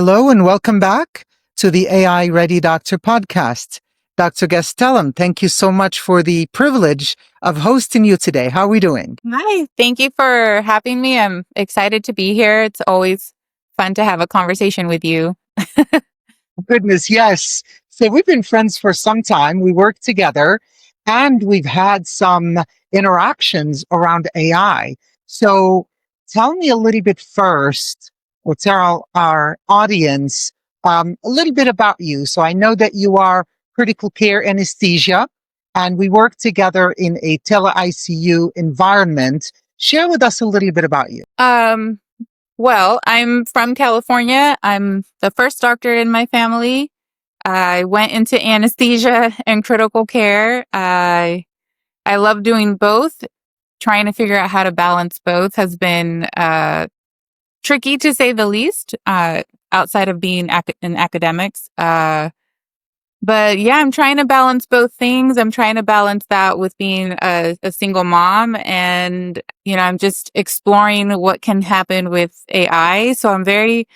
Hello and welcome back to the AI Ready Doctor podcast. Dr. Gastelum, thank you so much for the privilege of hosting you today. How are we doing? Hi, thank you for having me. I'm excited to be here. It's always fun to have a conversation with you. Goodness, yes. So we've been friends for some time. We work together and we've had some interactions around AI. So tell me a little bit first, or tell our audience a little bit about you. So I know that you are critical care anesthesia and we work together in a tele-ICU environment. Share with us a little bit about you. Well, I'm from California. I'm the first doctor in my family. I went into anesthesia and critical care. I love doing both. Trying to figure out how to balance both has been tricky, to say the least, outside of being in academics. But yeah, I'm trying to balance both things. I'm trying to balance that with being a single mom. And, I'm just exploring what can happen with AI. So I'm very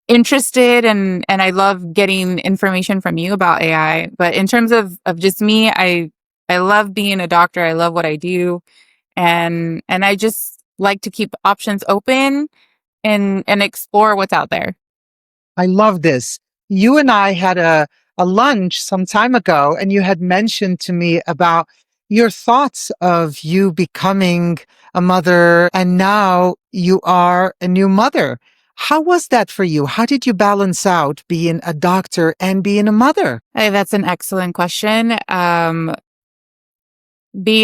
interested and I love getting information from you about AI. But in terms of just me, I love being a doctor. I love what I do. And I just like to keep options open and explore what's out there. I love this. You and I had a lunch some time ago, and you had mentioned to me about your thoughts of you becoming a mother, and now you are a new mother. How was that for you? How did you balance out being a doctor and being a mother? Hey, that's an excellent question. Being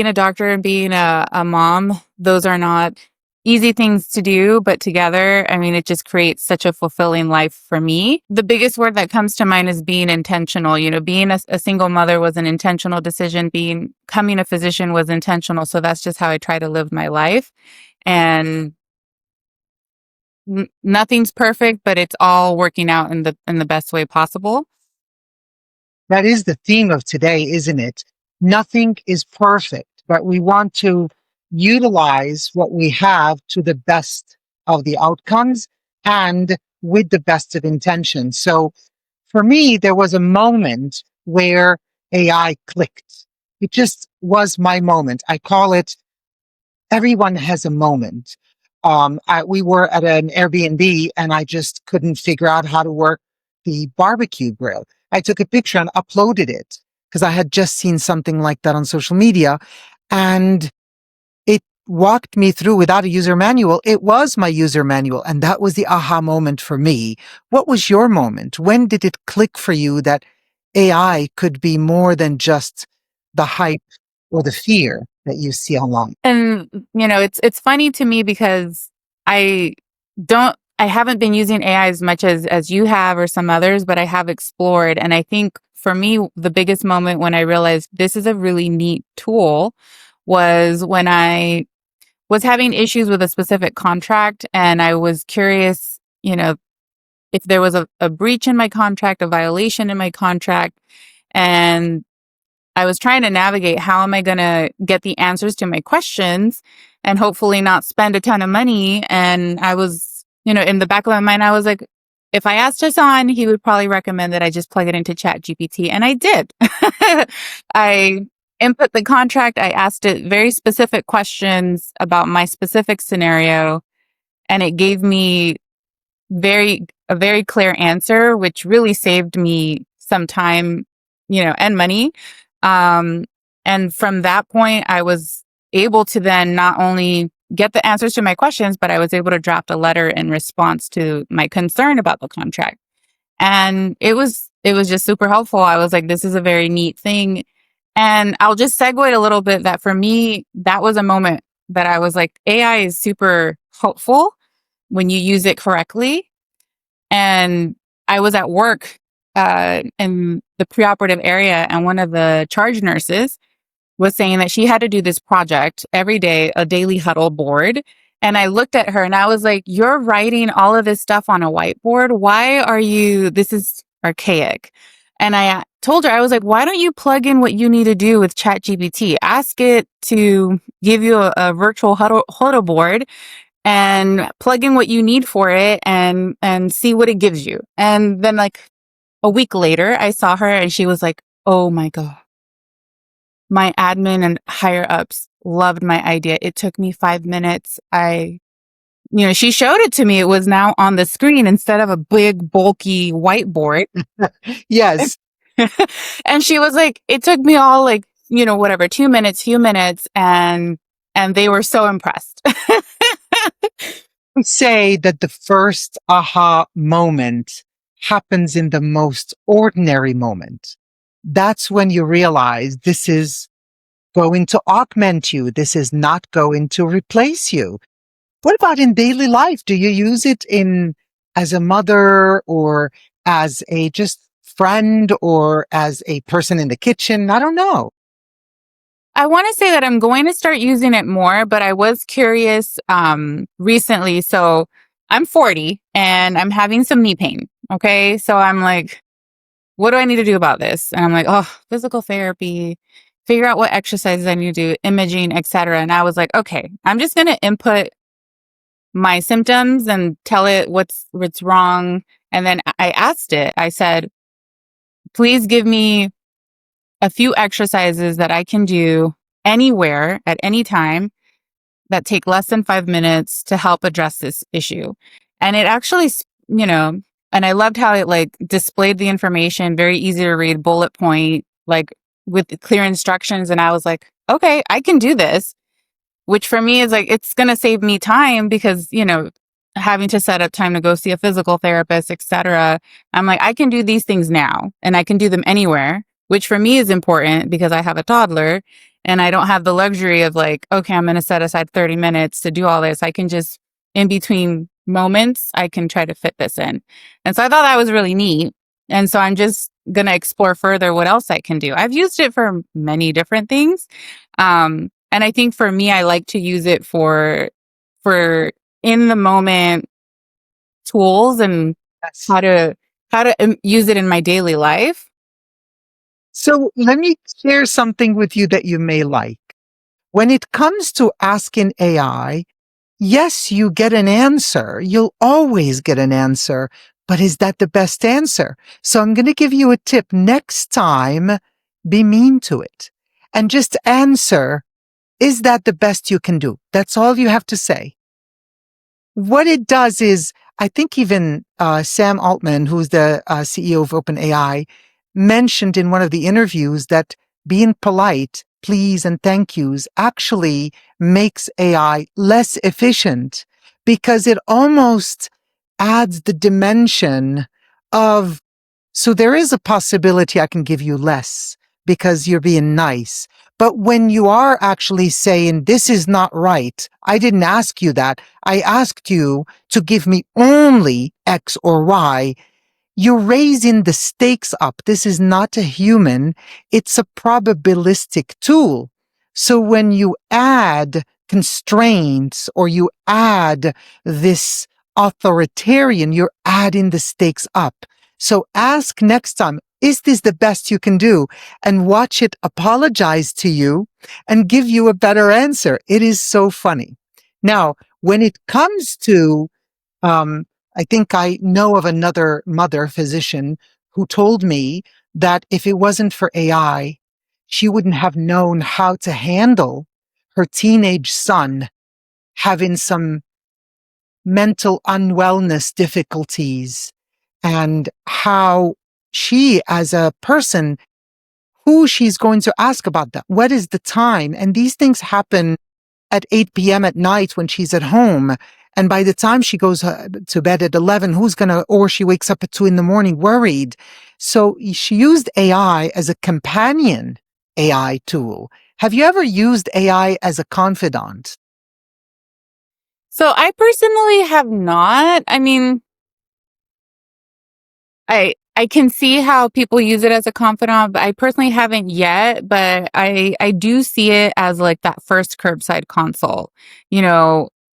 a doctor and being a mom, those are not easy things to do, but together, it just creates such a fulfilling life for me. The biggest word that comes to mind is being intentional. Being a single mother was an intentional decision. Becoming a physician was intentional. So that's just how I try to live my life. And nothing's perfect, but it's all working out in the best way possible. That is the theme of today, isn't it? Nothing is perfect, but we want to utilize what we have to the best of the outcomes and with the best of intentions. So for me, there was a moment where AI clicked. It just was my moment. I call it everyone has a moment. We were at an Airbnb and I just couldn't figure out how to work the barbecue grill. I took a picture and uploaded it because I had just seen something like that on social media, and it walked me through without a user manual. It was my user manual, and that was the aha moment for me. What was your moment? When did it click for you that AI could be more than just the hype or the fear that you see online? And it's funny to me because I haven't been using AI as much as you have or some others, but I have explored. And I think for me, the biggest moment when I realized this is a really neat tool was when I was having issues with a specific contract, and I was curious, if there was a breach in my contract, a violation in my contract, and I was trying to navigate how am I going to get the answers to my questions and hopefully not spend a ton of money. And I was, in the back of my mind, I was like, if I asked Hassan, he would probably recommend that I just plug it into ChatGPT. And I did. I input the contract. I asked it very specific questions about my specific scenario, and it gave me a very clear answer, which really saved me some time, and money. And from that point, I was able to then not only get the answers to my questions, but I was able to draft a letter in response to my concern about the contract. And it was just super helpful. I was like, this is a very neat thing. And I'll just segue a little bit that for me, that was a moment that I was like, AI is super helpful when you use it correctly. And I was at work in the preoperative area, and one of the charge nurses was saying that she had to do this project every day, a daily huddle board. And I looked at her and I was like, you're writing all of this stuff on a whiteboard. This is archaic. And I told her, I was like, why don't you plug in what you need to do with ChatGPT? Ask it to give you a virtual huddle board and plug in what you need for it and see what it gives you. And then like a week later, I saw her and she was like, oh my God, my admin and higher ups loved my idea. It took me 5 minutes. She showed it to me. It was now on the screen instead of a big, bulky whiteboard. Yes. And she was like, it took me all like, whatever, 2 minutes, few minutes. And they were so impressed. Say that the first aha moment happens in the most ordinary moment. That's when you realize this is going to augment you. This is not going to replace you. What about in daily life? Do you use it as a mother or as a just friend or as a person in the kitchen? I don't know. I want to say that I'm going to start using it more, but I was curious recently. So I'm 40 and I'm having some knee pain. Okay. So I'm like, what do I need to do about this? And I'm like, oh, physical therapy, figure out what exercises I need to do, imaging, etc. And I was like, okay, I'm just going to input my symptoms and tell it what's wrong. And then I asked it, I said, please give me a few exercises that I can do anywhere at any time that take less than 5 minutes to help address this issue. And it actually, and I loved how it like displayed the information, very easy to read, bullet point, like with clear instructions. And I was like, okay, I can do this, which for me is like, it's going to save me time because, having to set up time to go see a physical therapist, etc. I'm like, I can do these things now and I can do them anywhere, which for me is important because I have a toddler and I don't have the luxury of like, okay, I'm going to set aside 30 minutes to do all this. I can just, in between moments, I can try to fit this in. And so I thought that was really neat. And so I'm just going to explore further what else I can do. I've used it for many different things. And I think for me, I like to use it for in the moment tools and Yes. how to use it in my daily life. So let me share something with you that you may like. When it comes to asking AI, yes, you get an answer. You'll always get an answer. But is that the best answer? So I'm going to give you a tip. Next time, be mean to it and just answer, is that the best you can do? That's all you have to say. What it does is, I think even Sam Altman, who's the CEO of OpenAI, mentioned in one of the interviews that being polite, please and thank yous, actually makes AI less efficient because it almost adds the dimension of, so there is a possibility I can give you less because you're being nice. But when you are actually saying, this is not right, I didn't ask you that. I asked you to give me only X or Y. You're raising the stakes up. This is not a human. It's a probabilistic tool. So when you add constraints or you add this authoritarian, you're adding the stakes up. So ask next time, is this the best you can do? And watch it apologize to you and give you a better answer. It is so funny. Now, when it comes to, I think I know of another mother physician who told me that if it wasn't for AI, she wouldn't have known how to handle her teenage son having some mental unwellness difficulties and how she, as a person, who she's going to ask about that. What is the time? And these things happen at 8 p.m. at night when she's at home. And by the time she goes to bed at 11, or she wakes up at 2 a.m. worried. So she used AI as a companion AI tool. Have you ever used AI as a confidant? So I personally have not. I mean, I can see how people use it as a confidant, but I personally haven't yet. But I do see it as like that first curbside consult.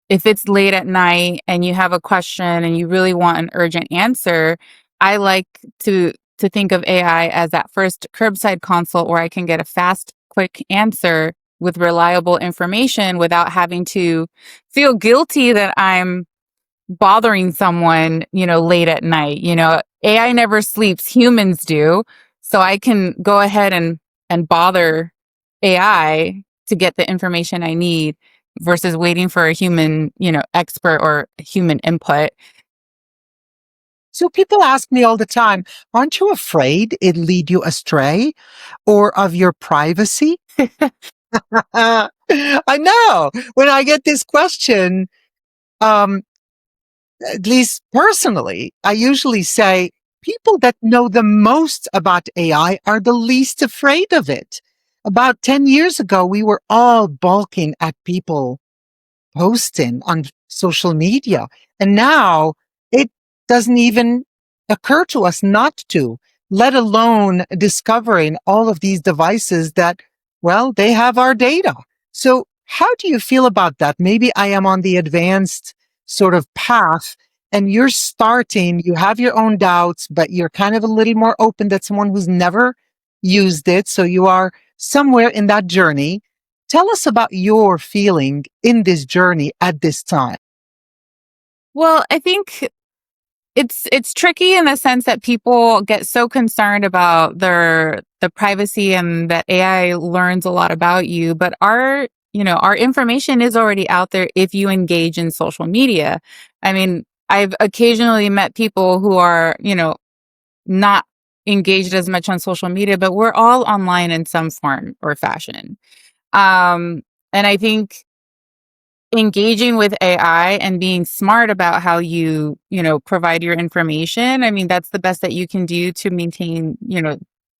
If it's late at night and you have a question and you really want an urgent answer, I like to think of AI as that first curbside consult where I can get a fast, quick answer with reliable information without having to feel guilty that I'm bothering someone, late at night. AI never sleeps, humans do. So I can go ahead and bother AI to get the information I need versus waiting for a human, expert or human input. So people ask me all the time, aren't you afraid it lead you astray or of your privacy? I know. When I get this question, um, at least personally, I usually say people that know the most about AI are the least afraid of it. About 10 years ago, we were all balking at people posting on social media. And now it doesn't even occur to us not to, let alone discovering all of these devices that, well, they have our data. So how do you feel about that? Maybe I am on the advanced sort of path and you're starting, you have your own doubts, but you're kind of a little more open than someone who's never used it. So you are somewhere in that journey. Tell us about your feeling in this journey at this time. Well, I think it's tricky in the sense that people get so concerned about the privacy and that AI learns a lot about you, but our information is already out there if you engage in social media. I mean, I've occasionally met people who are, not engaged as much on social media, but we're all online in some form or fashion. And I think engaging with AI and being smart about how you provide your information. I mean, that's the best that you can do to maintain,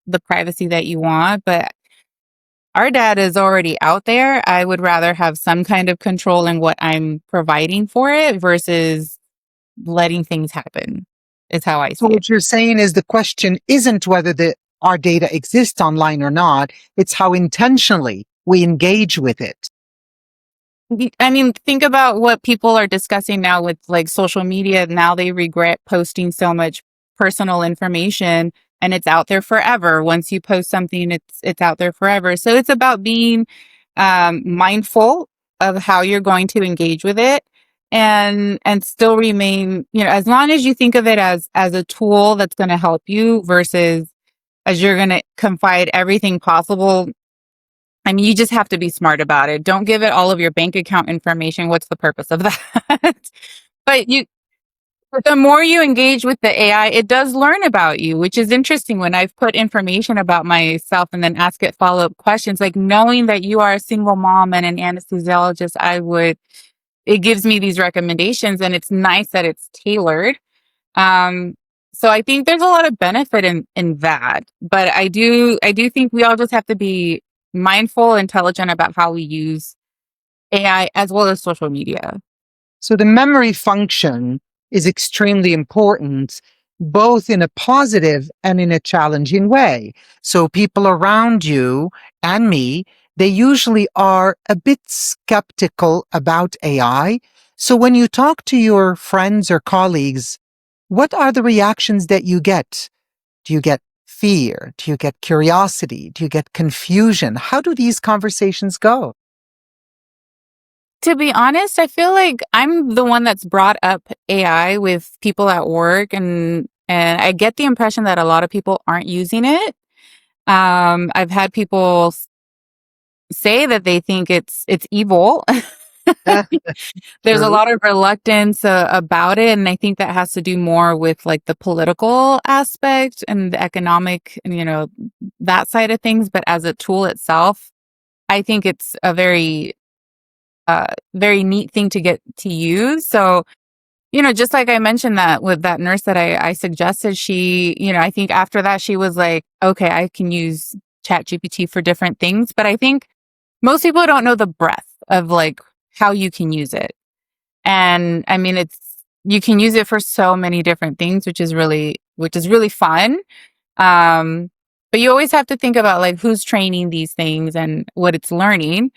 the privacy that you want. But our data is already out there. I would rather have some kind of control in what I'm providing for it versus letting things happen, is how I So see it. what you're saying is the question isn't whether our data exists online or not. It's how intentionally we engage with it. I mean, think about what people are discussing now with like social media. Now they regret posting so much personal information and it's out there forever. Once you post something, it's out there forever. So it's about being mindful of how you're going to engage with it and still remain, as long as you think of it as a tool that's going to help you versus as you're going to confide everything possible. I mean, you just have to be smart about it. Don't give it all of your bank account information. What's the purpose of that? but the more you engage with the AI, it does learn about you, which is interesting. When I've put information about myself and then ask it follow-up questions, like knowing that you are a single mom and an anesthesiologist, it gives me these recommendations and it's nice that it's tailored. Um, so I think there's a lot of benefit in that, but I do think we all just have to be mindful, intelligent about how we use AI as well as social media. So the memory function is extremely important, both in a positive and in a challenging way. So people around you and me, they usually are a bit skeptical about AI. So when you talk to your friends or colleagues, what are the reactions that you get? Do you get fear? Do you get curiosity? Do you get confusion? How do these conversations go? To be honest, I feel like I'm the one that's brought up AI with people at work and I get the impression that a lot of people aren't using it. I've had people say that they think it's evil. There's a True. lot of reluctance about it, and I think that has to do more with like the political aspect and the economic and that side of things. But as a tool itself, I think it's a very neat thing to get to use. So just like I mentioned that with that nurse that I suggested, she, I think after that she was like, okay, I can use ChatGPT for different things. But I think most people don't know the breadth of like how you can use it. And I mean, you can use it for so many different things, which is really fun. Um, but you always have to think about like who's training these things and what it's learning.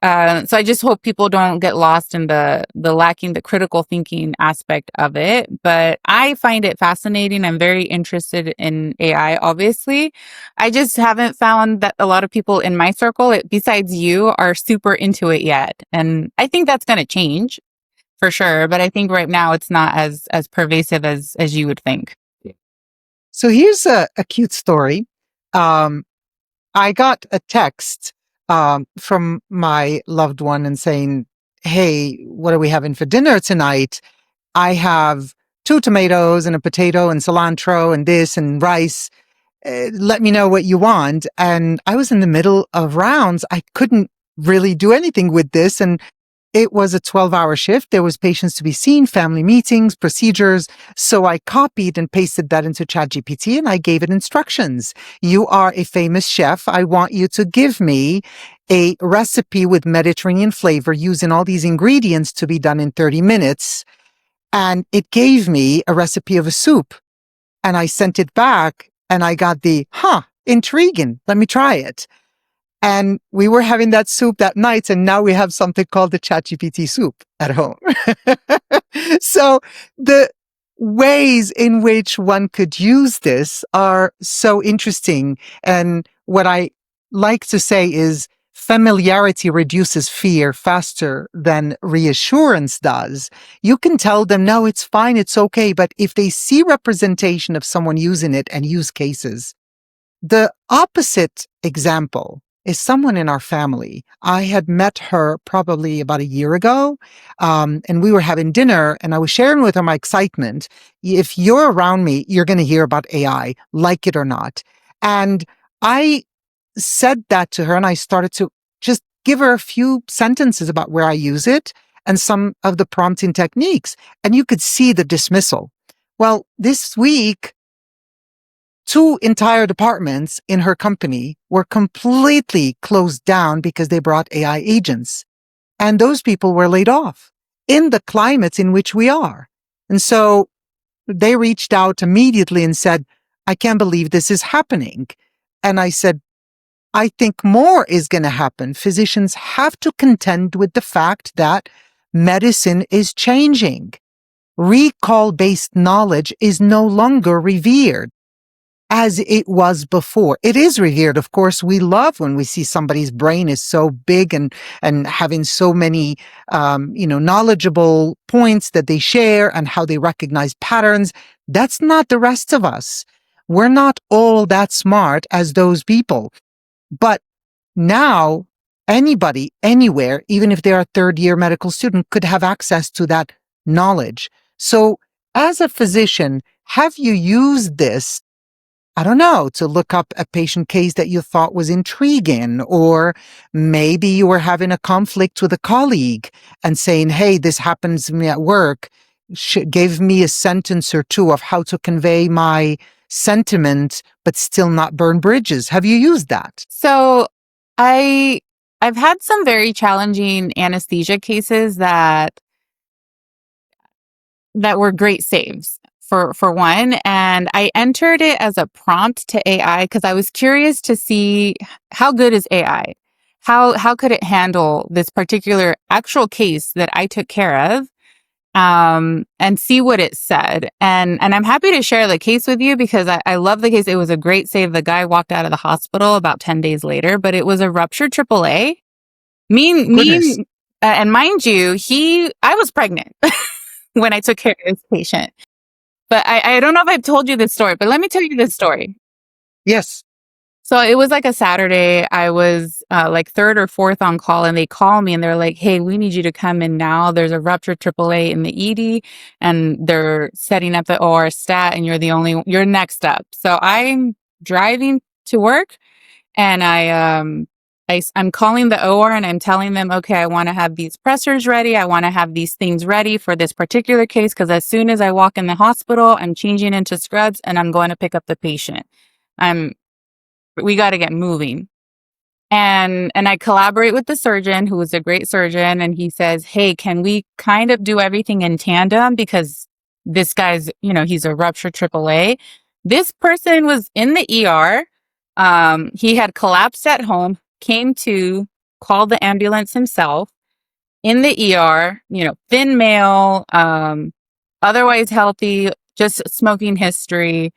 So I just hope people don't get lost in the lacking the critical thinking aspect of it. But I find it fascinating. I'm very interested in AI, obviously. I just haven't found that a lot of people in my circle, besides you, are super into it yet. And I think that's going to change for sure. But I think right now it's not as pervasive as you would think. So here's a cute story. I got a text from my loved one and saying, "Hey, what are we having for dinner tonight? I have 2 tomatoes and a potato and cilantro and this and rice. Let me know what you want." And I was in the middle of rounds. I couldn't really do anything with this. And it was a 12-hour shift. There was patients to be seen, family meetings, procedures. So I copied and pasted that into ChatGPT and I gave it instructions. You are a famous chef. I want you to give me a recipe with Mediterranean flavor using all these ingredients to be done in 30 minutes. And it gave me a recipe of a soup. And I sent it back and I got intriguing. Let me try it. And we were having that soup that night, and now we have something called the ChatGPT soup at home. So the ways in which one could use this are so interesting. And what I like to say is familiarity reduces fear faster than reassurance does. You can tell them, no, it's fine, it's okay. But if they see representation of someone using it and use cases, the opposite example is someone in our family. I had met her probably about a year ago, and we were having dinner, and I was sharing with her my excitement. If you're around me, you're going to hear about AI, like it or not. And I said that to her, and I started to just give her a few sentences about where I use it and some of the prompting techniques, and you could see the dismissal. Well, this week, 2 entire departments in her company were completely closed down because they brought AI agents. And those people were laid off in the climate in which we are. And so they reached out immediately and said, I can't believe this is happening. And I said, I think more is going to happen. Physicians have to contend with the fact that medicine is changing. Recall-based knowledge is no longer revered as it was before. It is revered. Of course, we love when we see somebody's brain is so big and having so many, knowledgeable points that they share and how they recognize patterns. That's not the rest of us. We're not all that smart as those people. But now anybody, anywhere, even if they're a third-year medical student, could have access to that knowledge. So as a physician, have you used this, I don't know, to look up a patient case that you thought was intriguing, or maybe you were having a conflict with a colleague and saying, hey, this happens to me at work. Give me a sentence or two of how to convey my sentiment, but still not burn bridges. Have you used that? So I've had some very challenging anesthesia cases that were great saves for one. And I entered it as a prompt to AI because I was curious to see how good is AI? How could it handle this particular actual case that I took care of? And see what it said. And I'm happy to share the case with you because I love the case. It was a great save. The guy walked out of the hospital about 10 days later, but it was a ruptured AAA. And mind you, I was pregnant when I took care of this patient. But I don't know if I've told you this story, but let me tell you this story. Yes. So it was like a Saturday. I was like third or fourth on call, and they call me and they're like, hey, we need you to come in now. There's a ruptured AAA in the ED and they're setting up the OR stat and you're next up. So I'm driving to work and I'm calling the OR and I'm telling them, okay, I want to have these pressers ready. I want to have these things ready for this particular case because as soon as I walk in the hospital, I'm changing into scrubs and I'm going to pick up the patient. We got to get moving. And I collaborate with the surgeon, who is a great surgeon. And he says, hey, can we kind of do everything in tandem? Because this guy's, he's a ruptured AAA. This person was in the ER. He had collapsed at home, came to, called the ambulance himself in the ER, thin male, otherwise healthy, just smoking history.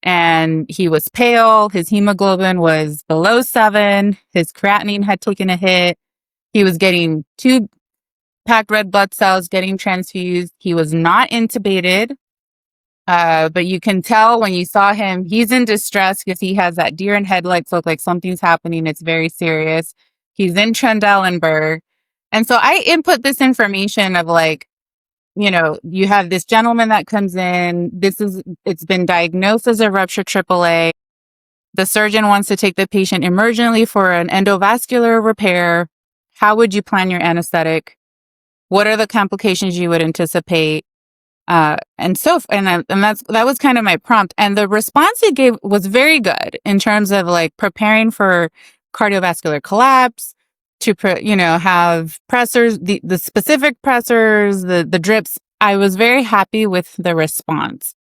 And he was pale. His hemoglobin was below 7. His creatinine had taken a hit. He was getting 2 packed red blood cells, getting transfused. He was not intubated. But you can tell when you saw him, he's in distress because he has that deer in headlights look, like something's happening. It's very serious. He's in Trendelenburg. And so I input this information of like, you have this gentleman that comes in. It's been diagnosed as a ruptured AAA. The surgeon wants to take the patient emergently for an endovascular repair. How would you plan your anesthetic? What are the complications you would anticipate? That was kind of my prompt. And the response it gave was very good in terms of like preparing for cardiovascular collapse, to have pressors, the specific pressors, the drips. I was very happy with the response.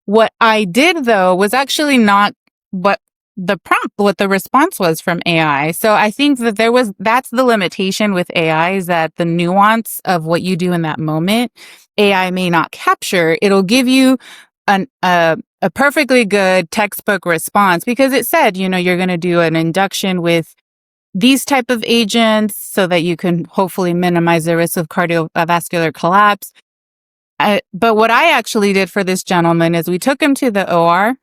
What I did though was actually not what the response was from AI. So I think that that's the limitation with AI, is that the nuance of what you do in that moment, AI may not capture. It'll give you a perfectly good textbook response because it said, you're going to do an induction with these type of agents so that you can hopefully minimize the risk of cardiovascular collapse. But what I actually did for this gentleman is we took him to the OR.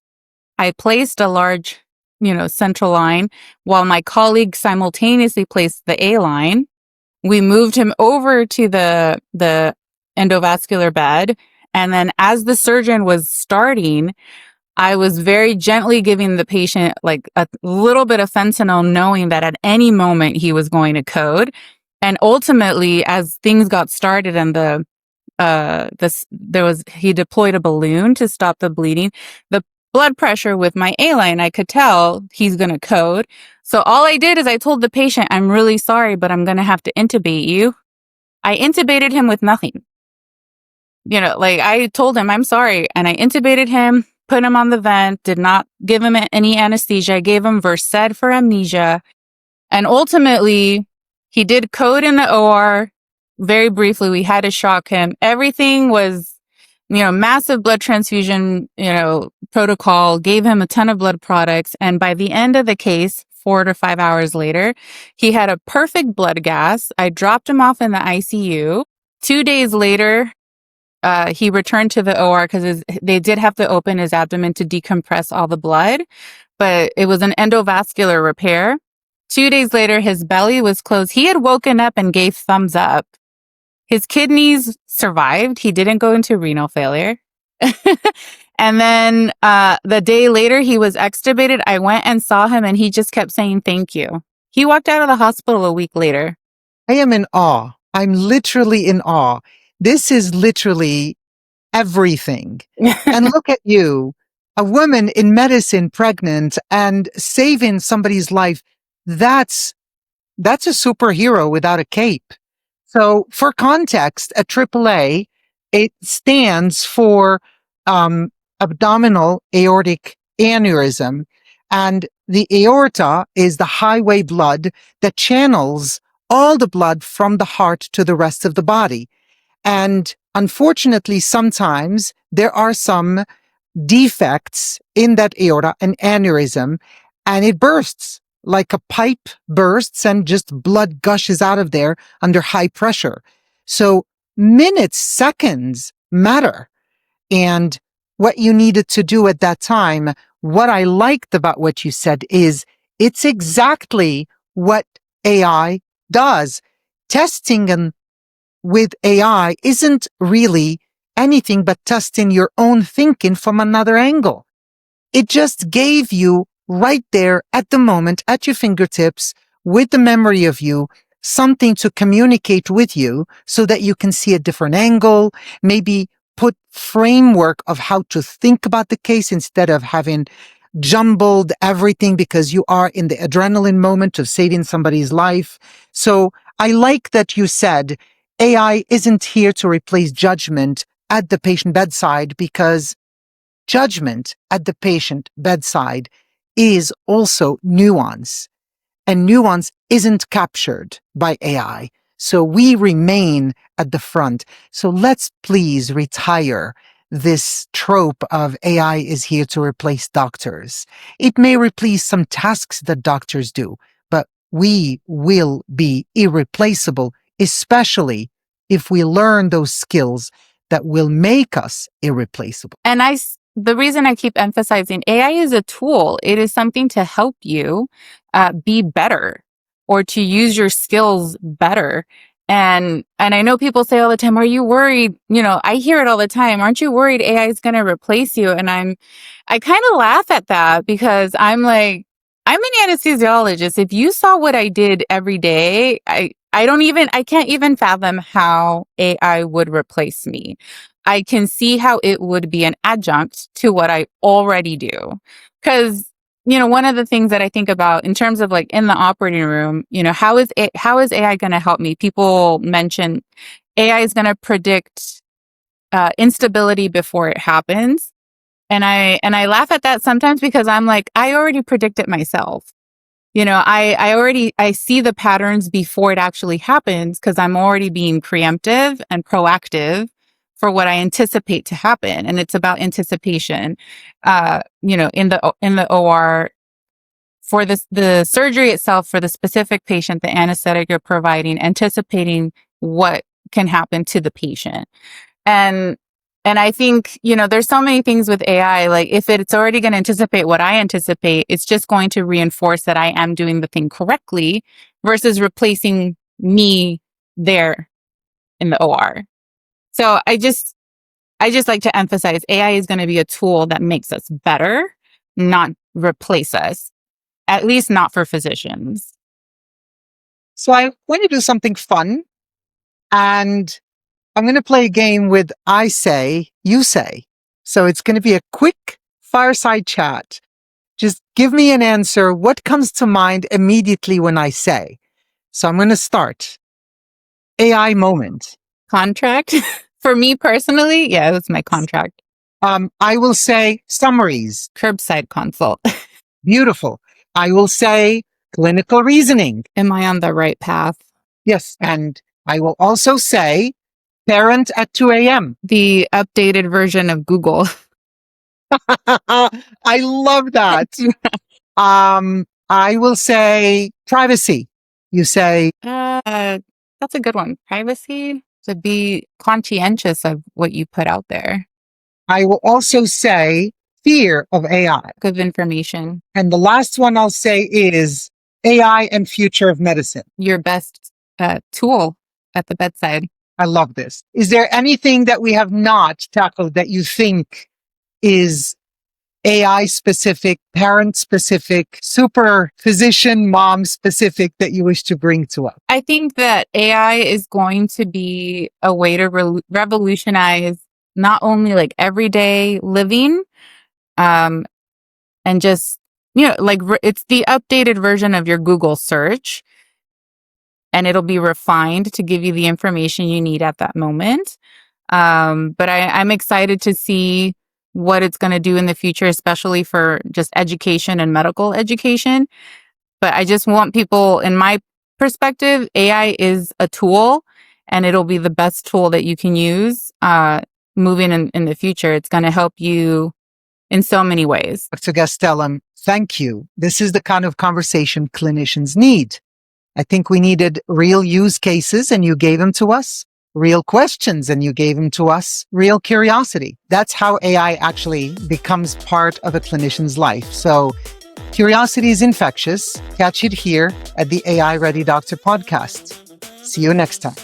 I placed a large, central line while my colleague simultaneously placed the A line. We moved him over to the endovascular bed. And then as the surgeon was starting, I was very gently giving the patient like a little bit of fentanyl, knowing that at any moment he was going to code. And ultimately, as things got started and he deployed a balloon to stop the bleeding, the blood pressure with my A-line, I could tell he's going to code. So all I did is I told the patient, I'm really sorry, but I'm going to have to intubate you. I intubated him with nothing. I told him, I'm sorry. And I intubated him, put him on the vent, did not give him any anesthesia. I gave him Versed for amnesia. And ultimately, he did code in the OR. Very briefly, we had to shock him. Everything was, massive blood transfusion, protocol, gave him a ton of blood products. And by the end of the case, 4 to 5 hours later, he had a perfect blood gas. I dropped him off in the ICU. 2 days later, he returned to the OR because they did have to open his abdomen to decompress all the blood, but it was an endovascular repair. 2 days later, his belly was closed. He had woken up and gave thumbs up. His kidneys survived. He didn't go into renal failure. And then the day later, he was extubated. I went and saw him and he just kept saying, thank you. He walked out of the hospital a week later. I am in awe. I'm literally in awe. This is literally everything. And look at you, a woman in medicine, pregnant and saving somebody's life. That's a superhero without a cape. So for context, a AAA, it stands for abdominal aortic aneurysm. And the aorta is the highway blood that channels all the blood from the heart to the rest of the body. And unfortunately, sometimes there are some defects in that aorta, an aneurysm, and it bursts like a pipe bursts and just blood gushes out of there under high pressure. So minutes, seconds matter. And what you needed to do at that time, what I liked about what you said is it's exactly what AI does. Testing and with AI isn't really anything but testing your own thinking from another angle. It just gave you right there at the moment, at your fingertips, with the memory of you, something to communicate with you so that you can see a different angle, maybe put framework of how to think about the case instead of having jumbled everything because you are in the adrenaline moment of saving somebody's life. So I like that you said AI isn't here to replace judgment at the patient bedside, because judgment at the patient bedside is also nuance. and nuance isn't captured by AI. So we remain at the front. So let's please retire this trope of AI is here to replace doctors. It may replace some tasks that doctors do, but we will be irreplaceable, especially if we learn those skills that will make us irreplaceable. And the reason I keep emphasizing AI is a tool. It is something to help you be better or to use your skills better. And I know people say all the time, are you worried? I hear it all the time. Aren't you worried AI is going to replace you? And I kind of laugh at that because I'm like, I'm an anesthesiologist. If you saw what I did every day, I can't even fathom how AI would replace me. I can see how it would be an adjunct to what I already do. Because, one of the things that I think about in terms of like in the operating room, how is AI going to help me? People mention AI is going to predict instability before it happens. And I laugh at that sometimes because I'm like, I already predict it myself. I see the patterns before it actually happens because I'm already being preemptive and proactive for what I anticipate to happen. And it's about anticipation, in the OR for the surgery itself, for the specific patient, the anesthetic you're providing, anticipating what can happen to the patient. And I think, there's so many things with AI, like if it's already going to anticipate what I anticipate, it's just going to reinforce that I am doing the thing correctly versus replacing me there in the OR. So I just like to emphasize AI is going to be a tool that makes us better, not replace us, at least not for physicians. So I want to do something fun, and I'm going to play a game with I say, you say. So it's going to be a quick fireside chat. Just give me an answer. What comes to mind immediately when I say? So I'm going to start. AI moment. Contract. For me personally, yeah, it's my contract. I will say summaries. Curbside consult. Beautiful. I will say clinical reasoning. Am I on the right path? Yes. And I will also say parent at 2 a.m. The updated version of Google. I love that. I will say privacy. You say? That's a good one. Privacy, to be conscientious of what you put out there. I will also say fear of AI. Good information. And the last one I'll say is AI and future of medicine. Your best tool at the bedside. I love this. Is there anything that we have not tackled that you think is AI specific, parent specific, super physician, mom specific that you wish to bring to us? I think that AI is going to be a way to revolutionize not only like everyday living, and just, it's the updated version of your Google search. And it'll be refined to give you the information you need at that moment. But I'm excited to see what it's going to do in the future, especially for just education and medical education. But I just want people, in my perspective, AI is a tool and it'll be the best tool that you can use moving in the future. It's going to help you in so many ways. Dr. Gastelum, thank you. This is the kind of conversation clinicians need. I think we needed real use cases and you gave them to us, real questions and you gave them to us, real curiosity. That's how AI actually becomes part of a clinician's life. So curiosity is infectious. Catch it here at the AI Ready Doctor podcast. See you next time.